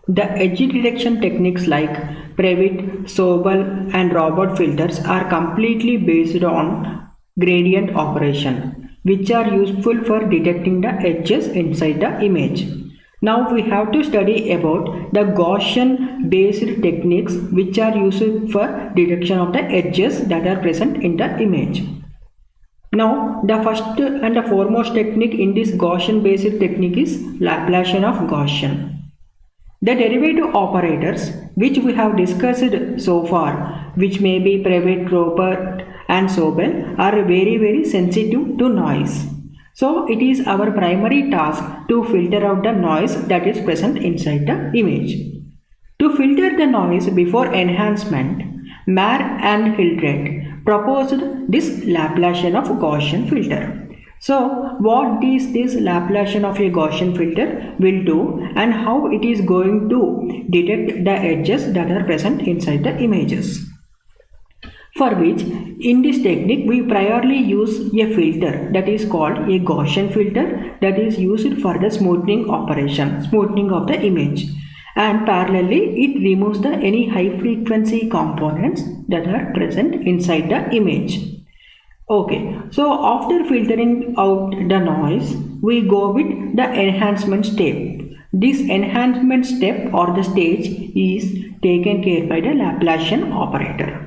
The edge detection techniques like Prewitt, Sobel and Robert filters are completely based on gradient operation, which are useful for detecting the edges inside the image. Now we have to study about the Gaussian based techniques which are used for detection of the edges that are present in the image. Now the first and the foremost technique in this Gaussian based technique is Laplacian of Gaussian. The derivative operators which we have discussed so far, which may be Prewitt, Robert and Sobel, are very sensitive to noise. So it is our primary task to filter out the noise that is present inside the image. To filter the noise before enhancement, Mayer and Hildreth proposed this Laplacian of Gaussian filter. So what is this Laplacian of a Gaussian filter will do and how it is going to detect the edges that are present inside the images. For which in this technique we priorly use a filter that is called a Gaussian filter that is used for the smoothing operation, smoothing of the image, and parallelly it removes the any high frequency components that are present inside the image. Okay, so after filtering out the noise, we go with the enhancement step. This enhancement step or the stage is taken care by the Laplacian operator.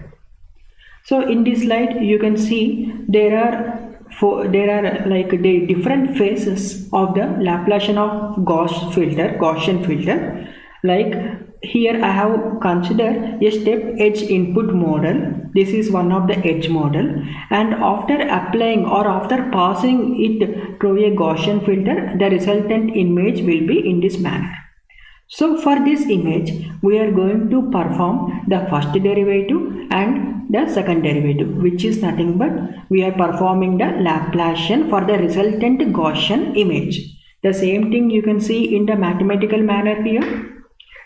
So in this slide you can see there are like the different phases of the Laplacian of Gaussian filter. Like here I have considered a step edge input model. This is one of the edge model, and after applying or after passing it through a Gaussian filter, the resultant image will be in this manner. So for this image we are going to perform the first derivative and the second derivative, which is nothing but we are performing the Laplacian for the resultant Gaussian image. The same thing you can see in the mathematical manner here.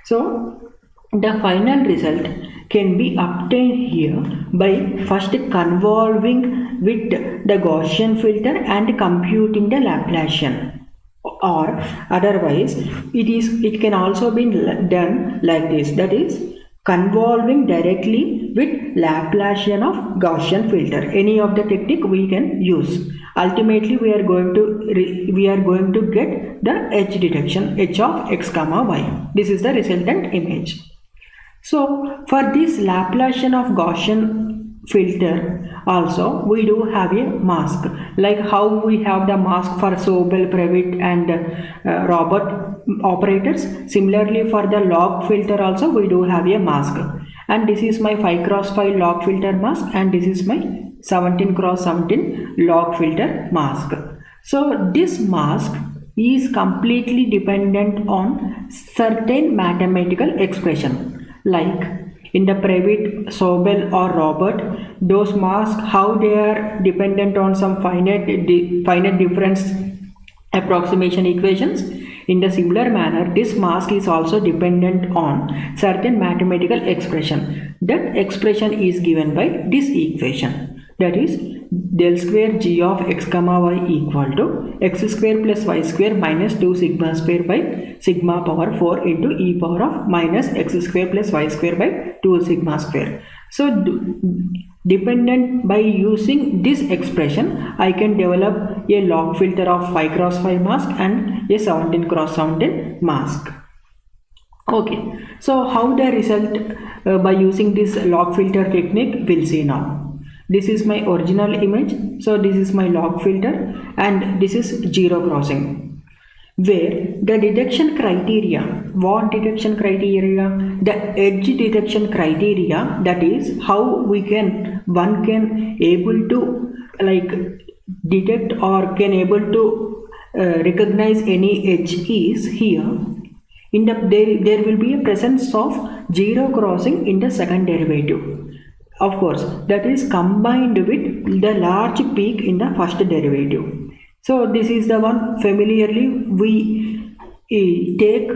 So the final result can be obtained here by first convolving with the Gaussian filter and computing the Laplacian, or otherwise it can also be done like this, that is convolving directly with Laplacian of Gaussian filter. Any of the technique we can use. Ultimately we are going to get the edge detection, h of x comma y. This is the resultant image. So for this Laplacian of Gaussian filter also we do have a mask, like how we have the mask for Sobel, Prewitt and Robert operators. Similarly for the log filter also we do have a mask, and this is my 5x5 log filter mask and this is my 17x17 log filter mask. So this mask is completely dependent on certain mathematical expression, like in the Prewitt, Sobel or Robert, those masks, how they are dependent on some finite difference approximation equations. In the similar manner, this mask is also dependent on certain mathematical expression. That expression is given by this equation, that is del square g of x comma y equal to x square plus y square minus 2 sigma square by sigma power 4 into e power of minus x square plus y square by 2 sigma square. So dependent by using this expression I can develop a log filter of 5x5 mask and a 17x17 mask. Okay, so how the result by using this log filter technique we'll see now. This is my original image, so this is my log filter and this is zero crossing, where the detection criteria, what detection criteria? The edge detection criteria, that is how one can able to like detect or can able to recognize any edge is here. In the there will be a presence of zero crossing in the second derivative. Of course, that is combined with the large peak in the first derivative. So this is the one familiarly we take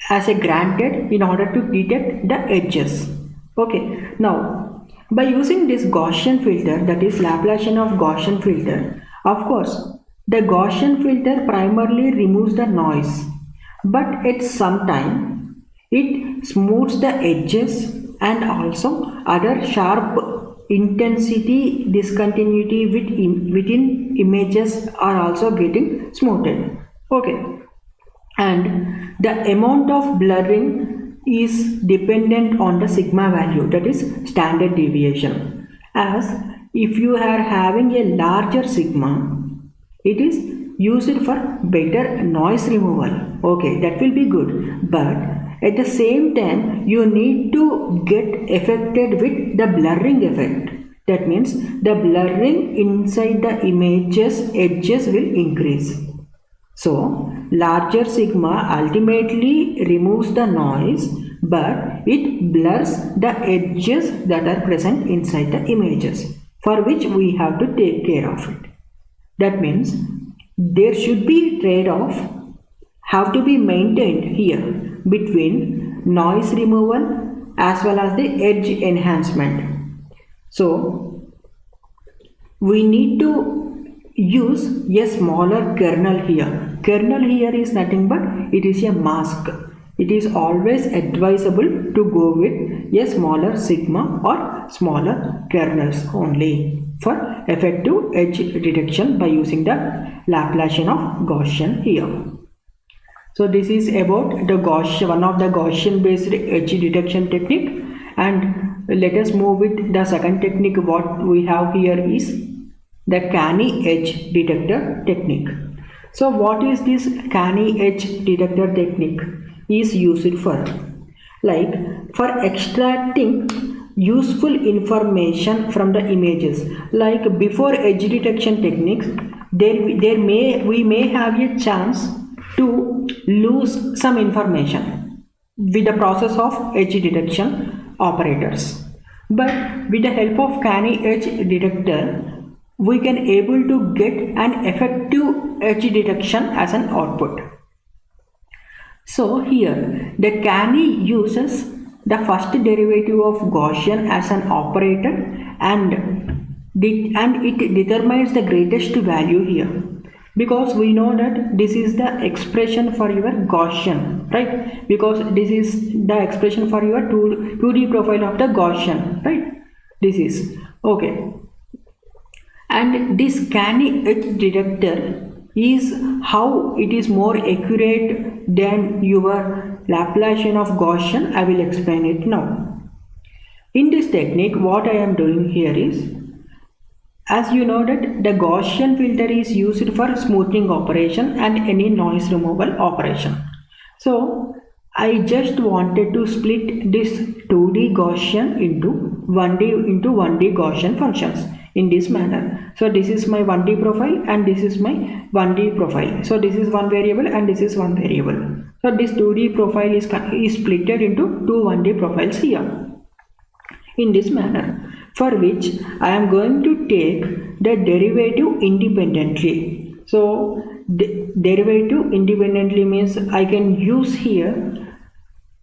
as a granted in order to detect the edges. Okay, now by using this Gaussian filter, that is Laplacian of Gaussian filter, of course the Gaussian filter primarily removes the noise, but at some time It smooths the edges and also other sharp intensity discontinuity within images are also getting smoothed. Okay, and the amount of blurring is dependent on the sigma value, that is standard deviation. As if you are having a larger sigma, it is used for better noise removal. Okay, that will be good, but at the same time you need to get affected with the blurring effect. That means the blurring inside the images edges will increase. So larger sigma ultimately removes the noise, but it blurs the edges that are present inside the images, for which we have to take care of it. That means there should be trade-off have to be maintained here between noise removal as well as the edge enhancement. So we need to use a smaller kernel here. Kernel here is nothing but it is a mask. It is always advisable to go with a smaller sigma or smaller kernels only for effective edge detection by using the Laplacian of Gaussian here. So this is about the Gaussian, one of the Gaussian based edge detection technique, and let us move with the second technique. What we have here is the canny edge detector technique. So what is this canny edge detector technique is used for? Like for extracting useful information from the images. Like before edge detection techniques, we may have a chance to lose some information with the process of edge detection operators. But with the help of canny edge detector, we can able to get an effective edge detection as an output. So here the canny uses the first derivative of Gaussian as an operator, and it determines the greatest value here, because we know that this is the expression for your Gaussian, right? Because this is the expression for your 2D profile of the Gaussian, right? This is okay. And this canny edge detector is how it is more accurate than your Laplacian of Gaussian. I will explain it now. In this technique, what I am doing here is, as you know that the Gaussian filter is used for smoothing operation and any noise removal operation. So I just wanted to split this 2D Gaussian into 1D Gaussian functions in this manner. So this is my 1D profile and this is my 1D profile. So this is one variable and this is one variable. So this 2D profile is splitted into two 1D profiles here in this manner, for which I am going to take the derivative independently. So derivative independently means I can use here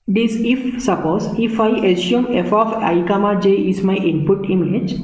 this if I assume f of I comma j is my input image,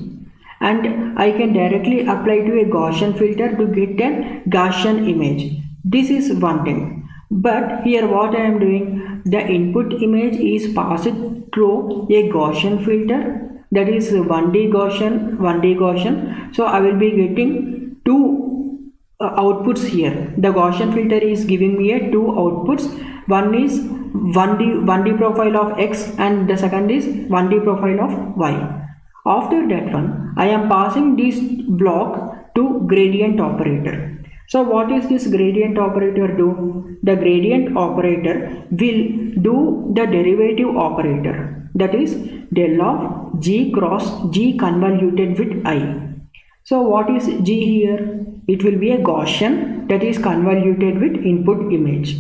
and I can directly apply to a Gaussian filter to get a Gaussian image. This is one thing. But here what I am doing, the input image is passed through a Gaussian filter, that is 1D Gaussian. So I will be getting two outputs here. The Gaussian filter is giving me a two outputs. One is 1D profile of x and the second is 1D profile of y. After that one, I am passing this block to gradient operator. So what is this gradient operator do? The gradient operator will do the derivative operator, that is del of g cross g convoluted with I. So what is g here? It will be a Gaussian that is convoluted with input image,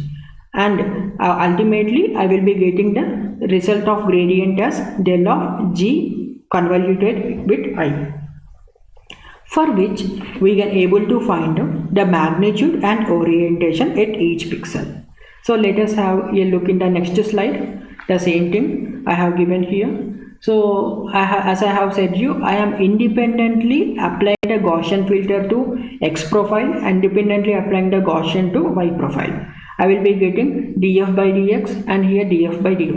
and ultimately I will be getting the result of gradient as del of g convoluted with I, for which we can able to find out the magnitude and orientation at each pixel. So let us have a look in the next slide. The same thing I have given here. So as I have said you, I am independently applying the Gaussian filter to X profile and independently applying the Gaussian to Y profile. I will be getting df by dx and here df by dy.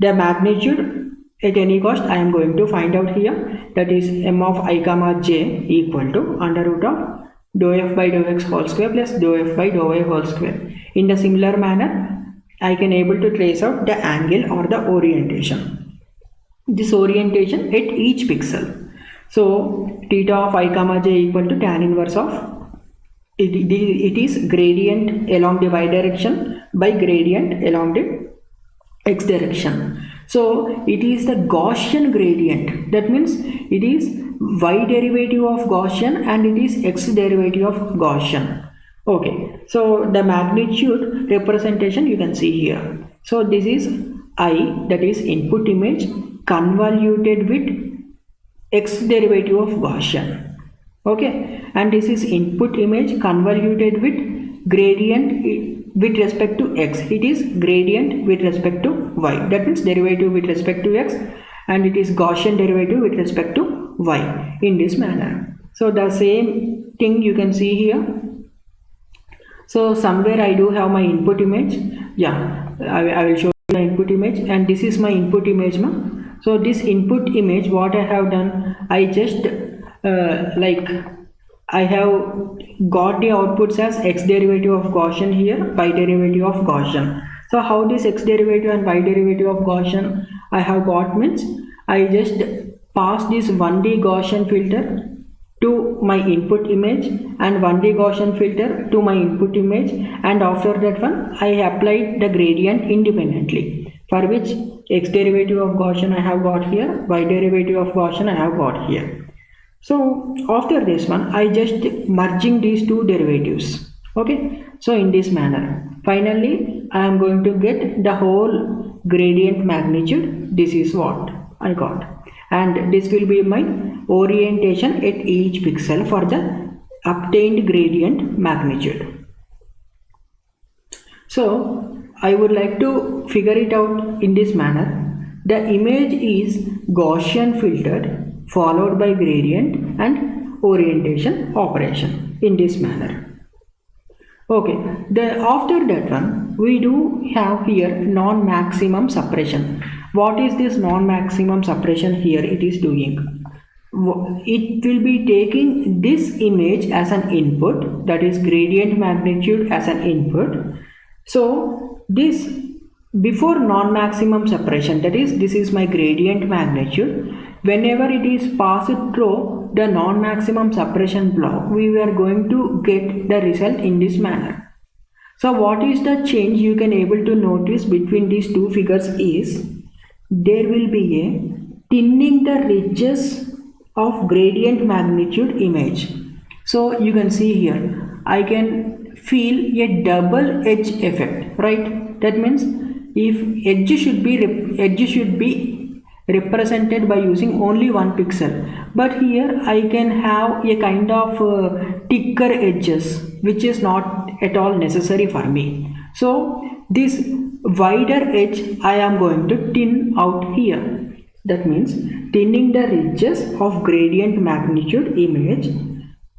The magnitude at any cost I am going to find out here, that is m of I comma j equal to under root of dou f by dou x whole square plus dou f by dou y whole square. In the similar manner, I can able to trace out the angle or the orientation. This orientation at each pixel. So theta of I comma j equal to tan inverse of it is gradient along the y direction by gradient along the x direction. So it is the Gaussian gradient. That means it is y derivative of Gaussian and it is x derivative of Gaussian. Okay, so the magnitude representation you can see here. So this is I, that is input image convoluted with x derivative of Gaussian. Okay, and this is input image convoluted with gradient with respect to x. It is gradient with respect to y, that means derivative with respect to x, and it is Gaussian derivative with respect to y in this manner. So the same thing you can see here. So somewhere I do have my input image. Yeah, I will show you the input image, and this is my input image. So this input image, what I have done, I just I have got the outputs as x derivative of Gaussian here, y derivative of Gaussian. So how this x derivative and y derivative of Gaussian I have got means, I just pass this 1D Gaussian filter to my input image and 1D Gaussian filter to my input image, and after that one I applied the gradient independently, for which x derivative of Gaussian I have got here, y derivative of Gaussian I have got here. So after this one I just merging these two derivatives. Okay, so in this manner finally I am going to get the whole gradient magnitude. This is what I got, and this will be my orientation at each pixel for the obtained gradient magnitude. So I would like to figure it out in this manner. The image is Gaussian filtered followed by gradient and orientation operation in this manner. Okay, after that one we do have here non-maximum suppression. What is this non-maximum suppression here it is doing? It will be taking this image as an input, that is gradient magnitude as an input. So this before non-maximum suppression, that is this is my gradient magnitude, whenever it is passed through the non-maximum suppression block, we were going to get the result in this manner. So what is the change you can able to notice between these two figures is, there will be a thinning the ridges of gradient magnitude image. So you can see here I can feel a double edge effect, right? That means if edge should be represented by using only one pixel, but here I can have a kind of thicker edges which is not at all necessary for me. So this wider edge I am going to thin out here. That means thinning the ridges of gradient magnitude image,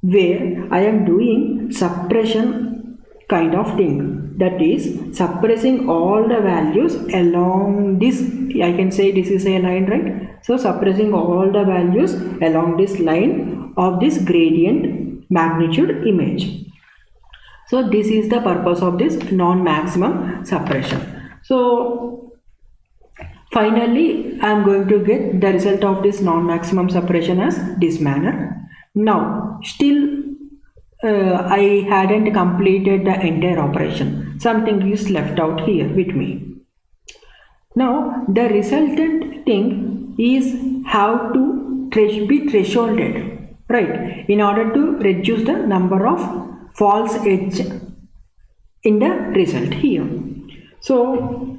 where I am doing suppression kind of thing, that is suppressing all the values along this, I can say this is a line, right? So suppressing all the values along this line of this gradient magnitude image. So this is the purpose of this non-maximum suppression. So finally I am going to get the result of this non-maximum suppression as this manner. Now still I hadn't completed the entire operation. Something is left out here with me. Now the resultant thing is how to be thresholded, right, in order to reduce the number of false edge in the result here. So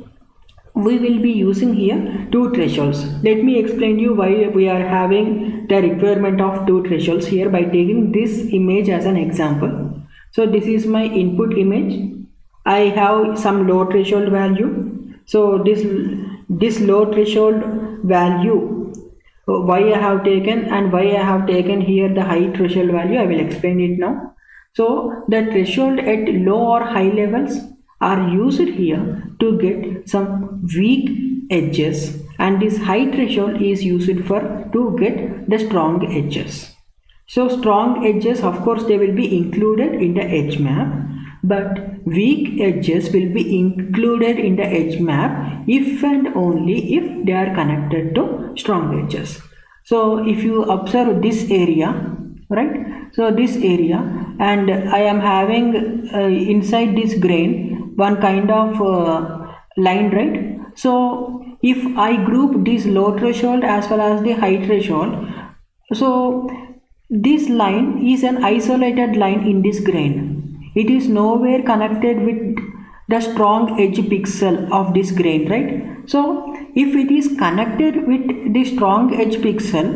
we will be using here two thresholds. Let me explain you why we are having the requirement of two thresholds here by taking this image as an example. So this is my input image. I have some low threshold value. So this low threshold value, why I have taken and why I have taken here the high threshold value, I will explain it now. So the threshold at low or high levels are used here to get some weak edges, and this high threshold is used for to get the strong edges. So strong edges, of course, they will be included in the edge map, but weak edges will be included in the edge map if and only if they are connected to strong edges. So if you observe this area, right, so this area, and I am having inside this grain one kind of line, right? So if I group this low threshold as well as the high threshold, so this line is an isolated line in this grain. It is nowhere connected with the strong edge pixel of this grain, right? So if it is connected with the strong edge pixel,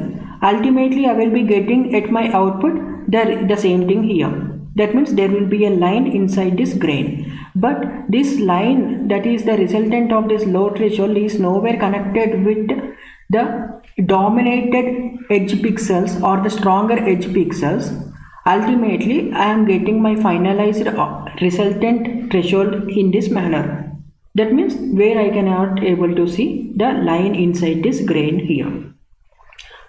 ultimately I will be getting at my output the same thing here. That means there will be a line inside this grain, but this line that is the resultant of this low threshold is nowhere connected with the dominated edge pixels or the stronger edge pixels. Ultimately I am getting my finalized resultant threshold in this manner. That means where I cannot able to see the line inside this grain here.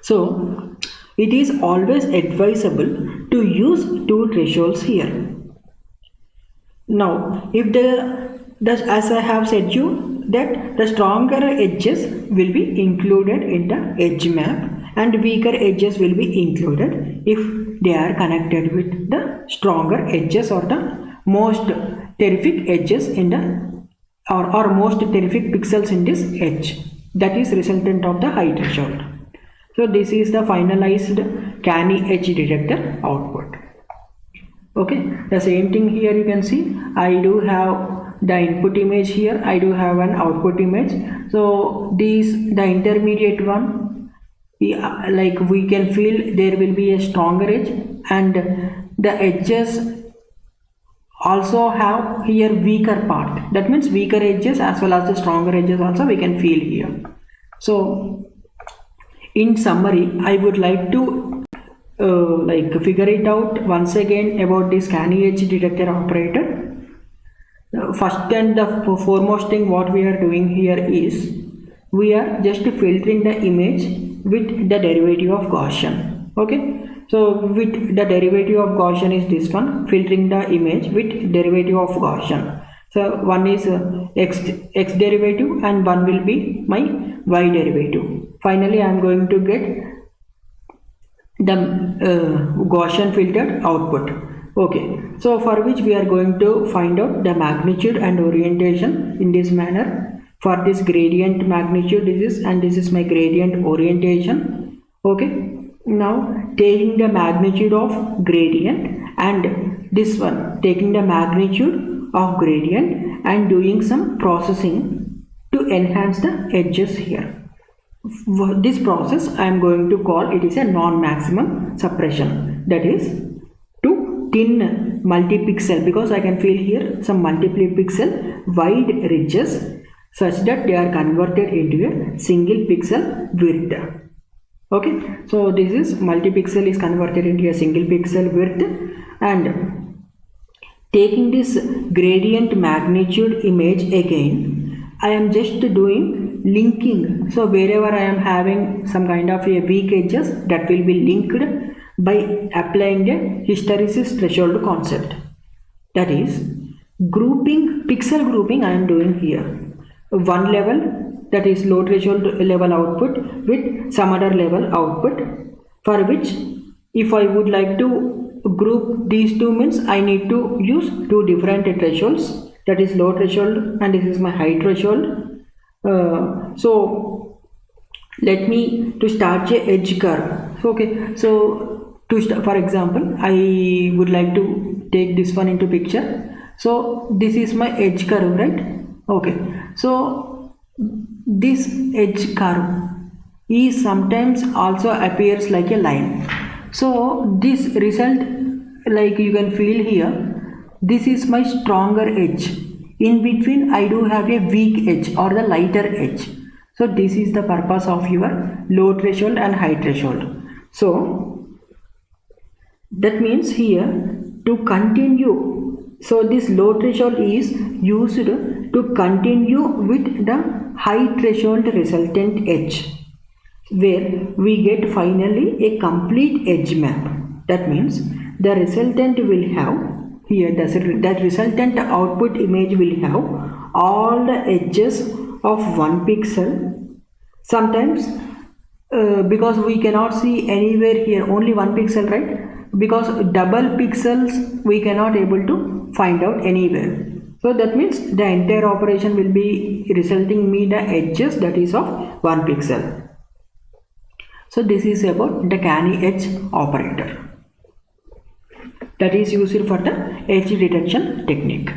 So it is always advisable to use two thresholds here. Now if as I have said you that the stronger edges will be included in the edge map and weaker edges will be included if they are connected with the stronger edges or the most terrific edges in the or most terrific pixels in this edge, that is resultant of the high threshold. So this is the finalized Canon edge detector output. Okay, the same thing here you can see. I do have the input image here, I do have an output image. So these, the intermediate one, like we can feel there will be a stronger edge, and the edges also have here weaker part. That means weaker edges as well as the stronger edges also we can feel here. So in summary, I would like to figure it out once again about this Canon edge detector operator. First and the foremost thing what we are doing here is we are just filtering the image with the derivative of Gaussian. Okay, so with the derivative of Gaussian is this one, filtering the image with derivative of Gaussian. So one is x derivative and one will be my y derivative. Finally I am going to get the Gaussian filtered output. Okay, so for which we are going to find out the magnitude and orientation in this manner. For this gradient magnitude this is, and this is my gradient orientation. Okay, now taking the magnitude of gradient and this one taking the magnitude of gradient and doing some processing to enhance the edges here. This process I am going to call it is a non-maximum suppression, that is to thin multi-pixel, because I can feel here some multi-pixel wide ridges such that they are converted into a single pixel width. Okay, so this is multi-pixel is converted into a single pixel width, and taking this gradient magnitude image again I am just doing linking. So wherever I am having some kind of a weak edges, that will be linked by applying a hysteresis threshold concept. That is grouping, pixel grouping I am doing here. One level, that is low threshold level output with some other level output, for which if I would like to group these two means I need to use two different thresholds, that is low threshold and this is my high threshold. So let me to start a edge curve. Okay, so for example I would like to take this one into picture. So this is my edge curve, right? Okay, so this edge curve is sometimes also appears like a line. So this result, like you can feel here, this is my stronger edge. In between I do have a weak edge or the lighter edge. So this is the purpose of your low threshold and high threshold. So that means here to continue So this low threshold is used to continue with the high threshold resultant edge, where we get finally a complete edge map. That means the resultant will have here that resultant output image will have all the edges of one pixel. Sometimes because we cannot see anywhere here only one pixel, right? Because double pixels we cannot able to find out anywhere. So that means the entire operation will be resulting me the edges that is of one pixel. So this is about the canny edge operator that is used for the edge detection technique.